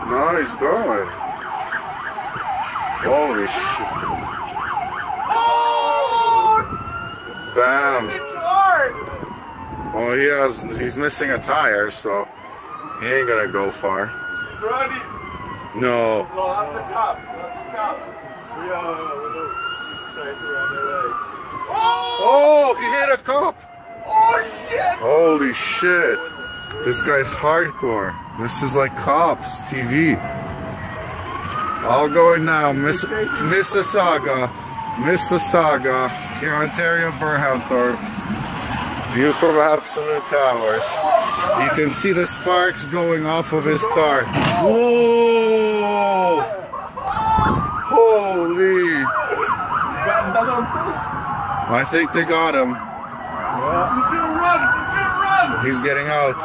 No, he's going. Holy shit. Oh! Bam. Well, he's missing a tire, so he ain't gonna go far. He's ready. No. No, that's the cop. That's the cop. Yeah, he's straight around the way. Oh, he hit a cop. Oh, shit. Holy shit. This guy's hardcore. This is like Cops TV. All going now, Mississauga, here, Ontario, Burhamthorpe. View from Absolute Towers. You can see the sparks going off of his car. Whoa! Holy! I think they got him. He's gonna run! He's gonna run! He's getting out.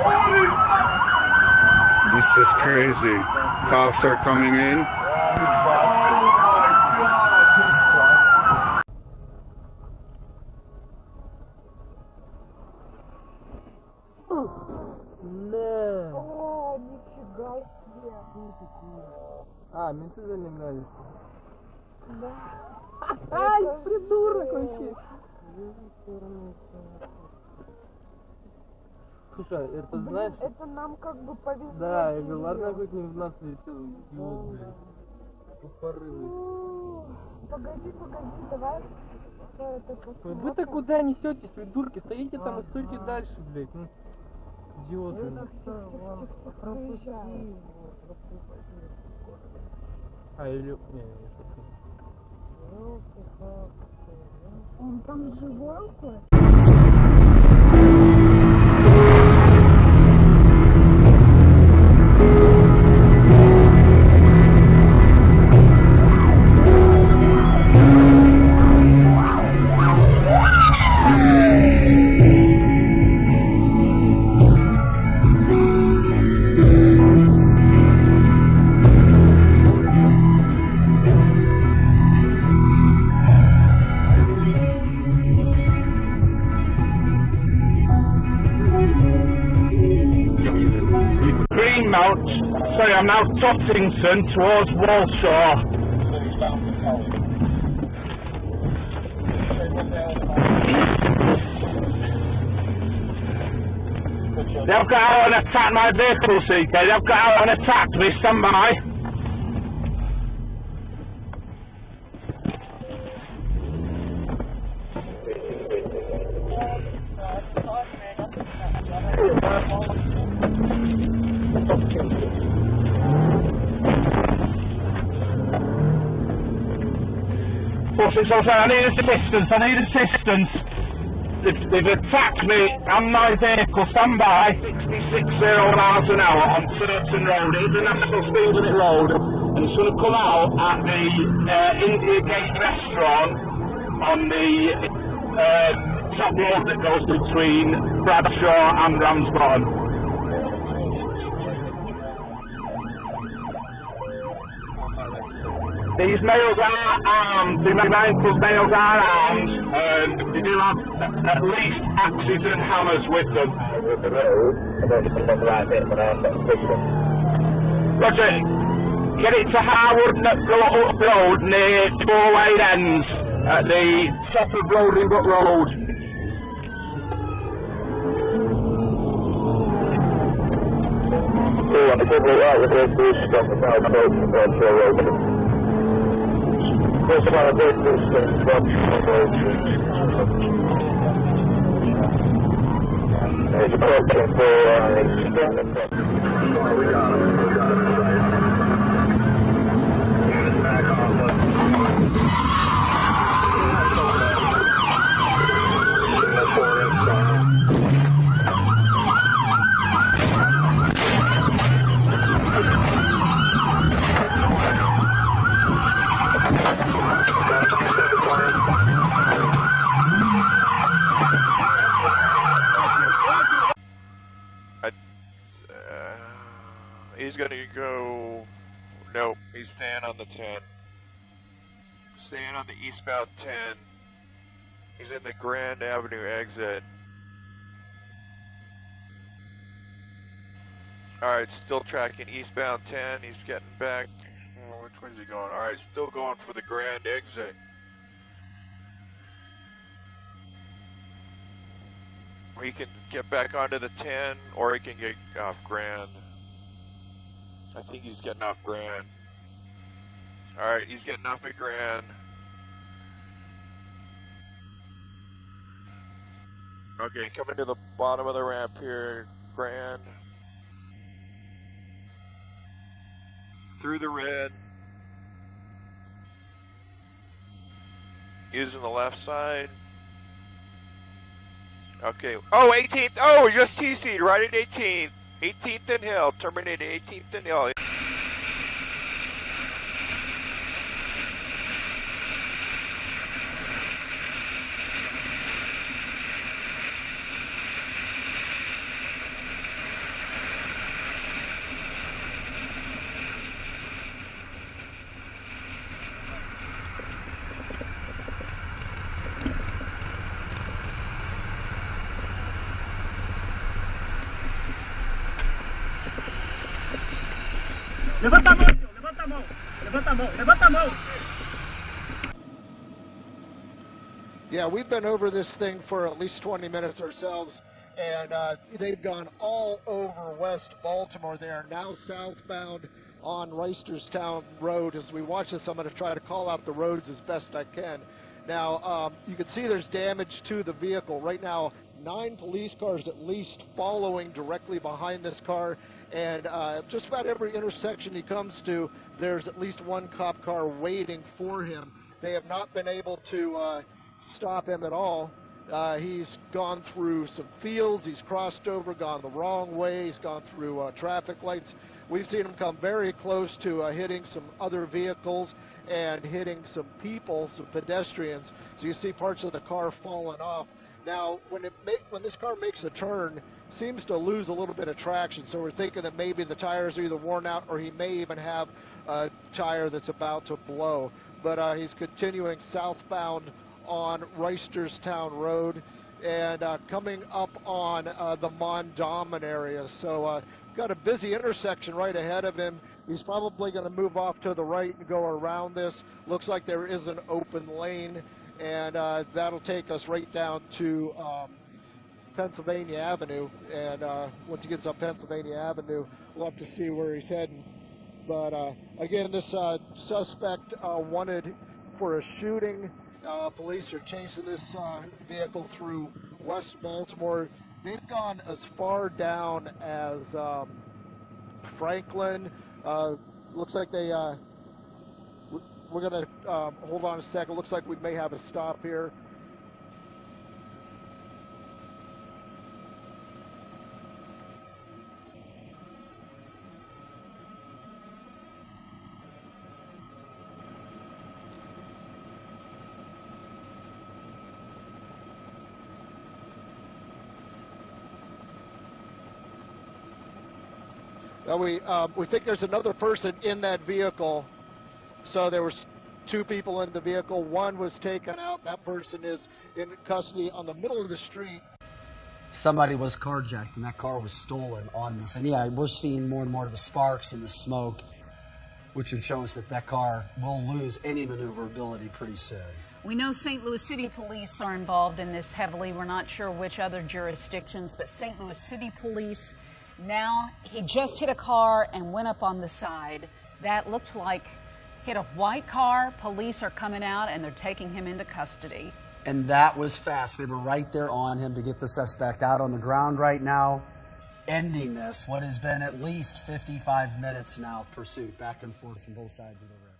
Holy fuck! This is crazy. Cops are coming in. О, нифига себе. А, менты занимались. Да. Ай, придурок вообще. Слушай, это знаешь... Это нам как бы повезло. Да, я говорю, ладно, хоть не в нас летел, идиот, блядь. Тупорылый. Погоди, давай. Вы-то куда несетесь, придурки? Стоите там и стойте дальше, блядь. Ну, идиоты. Тихо. А, или... Не. Он там живой какой? Sorry, I'm now Tottington towards Walsall. They've got out and attacked my vehicle, CK. They've got out and attacked me. Stand by. I need assistance. They've attacked me and my vehicle. Stand by. 66 miles an hour on Surton Road. It's a National Speed Limit road. And it's going to come out at the India Gate restaurant on the top road that goes between Bradshaw and Ramsbottom. These males are armed, the mindful males are armed, and they do have at least axes and hammers with them. Roger, get it to Harwood Road near Four-Way Ends at the top of Loadingbrook Road. There's about a bit of distance from there's approaching for we got him. Back off. He's gonna go. Nope, he's staying on the 10. Staying on the eastbound 10. He's in the Grand Avenue exit. Alright, still tracking eastbound 10. He's getting back. Oh, which way's he going? Alright, still going for the Grand exit. He can get back onto the 10, or he can get off Grand. I think he's getting off Grand. Alright, he's getting off at Grand. Okay, coming to the bottom of the ramp here, Grand. Through the red. Using the left side. Okay. Oh, 18th. Oh, just TC'd right at 18th. 18th and Hill. Terminated 18th and Hill. Levanta a mão, levanta a mão, levanta a mão, levanta a mão. Yeah, we've been over this thing for at least 20 minutes ourselves, and they've gone all over West Baltimore. They are now southbound on Reisterstown Road. As we watch this, I'm going to try to call out the roads as best I can. Now, you can see there's damage to the vehicle. Right now, 9 police cars at least following directly behind this car, and just about every intersection he comes to, there's at least one cop car waiting for him. They have not been able to stop him at all. He's gone through some fields, he's crossed over, gone the wrong way, he's gone through traffic lights. We've seen him come very close to hitting some other vehicles and hitting some people, some pedestrians. So you see parts of the car falling off. Now, when this car makes a turn, seems to lose a little bit of traction, so we're thinking that maybe the tires are either worn out or he may even have a tire that's about to blow. But he's continuing southbound on Reisterstown Road and coming up on the Mondawmin area. So got a busy intersection right ahead of him. He's probably going to move off to the right and go around this. Looks like there is an open lane, and that'll take us right down to Pennsylvania Avenue. And once he gets up Pennsylvania Avenue, we'll have to see where he's heading. But again, this suspect wanted for a shooting. Police are chasing this vehicle through West Baltimore. They've gone as far down as Franklin. Looks like they, we're going to hold on a second. Looks like we may have a stop here. We think there's another person in that vehicle. So there were 2 people in the vehicle. One was taken out. That person is in custody on the middle of the street. Somebody was carjacked and that car was stolen on this. And yeah, we're seeing more and more of the sparks and the smoke, which would show us that that car will lose any maneuverability pretty soon. We know St. Louis City Police are involved in this heavily. We're not sure which other jurisdictions, but St. Louis City Police. Now, he just hit a car and went up on the side. That looked like hit a white car. Police are coming out and they're taking him into custody. And that was fast. They were right there on him to get the suspect out on the ground right now, ending this, what has been at least 55 minutes now of pursuit back and forth from both sides of the road.